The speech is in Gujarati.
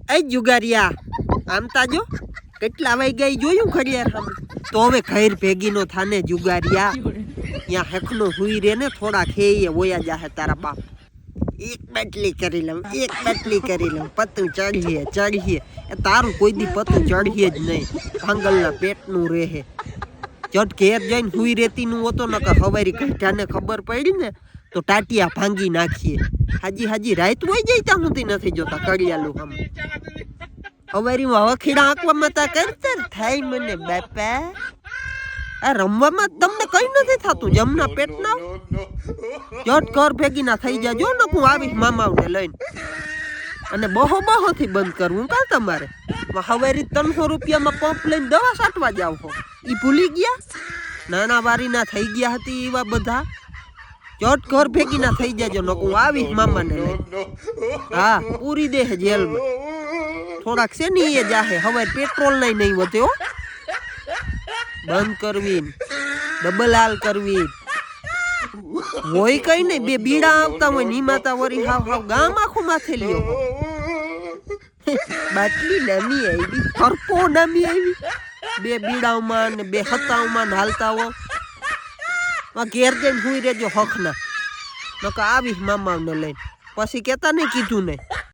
એ જુગારિયા આમ તાજો કેટલા વાગ્યા જોયું ઘડિયાળ સામે તો હવે ઘર ભેગી નો થાને જુગારિયા ત્યાં હેખનો હુઈ રે ને થોડા ખેઈએ ઓયા જાહે તારા બાપ એક બાટલી કરી લઉં પતું ચડીએ એ તારું કોઈ દી પતું ચડીએ જ નહીં ભાંગલના પેટનું રહે જટ ઘેર જઈને હુઈ રેતીનું હોતો ને કે હવારી કઢાને ખબર પડી ને તો ટાટિયા ભાંગી નાખીએ હાજી રાત વહી જાય ત્યાં સુધી નથી જોતા કડિયાલું આમ હવારીમાં વખીડા આંકવામાં તા કરતર થાય મને બાપા આ રમવામાં તમને કઈ નથી થતું જમના પેટના જટ ઘર ભેગી ના થઈ જાજો ને હું આવીશ મામાને લઈને અને બહો થી બંધ કરવું કા તમારે હવારી 300 રૂપિયામાં પંપ લઈને દવા છાંટવા જાવ છો ઈ ભૂલી ગયા નાના વારીના થઈ ગયા હતી એવા બધા જટ ઘર ભેગી ના થઈ જાજો ને હું આવીશ મામાને લઈને હા પૂરી દે જેલમાં થોડાક છે ને એ જાહે હવે પેટ્રોલ નહીં વધ્યો બંધ કરવી ડબલ હાલ કરવી હોય કઈ નહીં બે બીડા આવતા હોય નીમાતા વરી હાવ ગામ આખું માથે લ્યો બાટલી નામી આવી ફરકો નામી આવી બે બીડાઓમાં ને બે હતાઓમાં હાલતા હો ઘેર જઈને હુઈ રેજો હકના નકા આવીશ મામાને લઈને પછી કેતા નહીં કીધું નહીં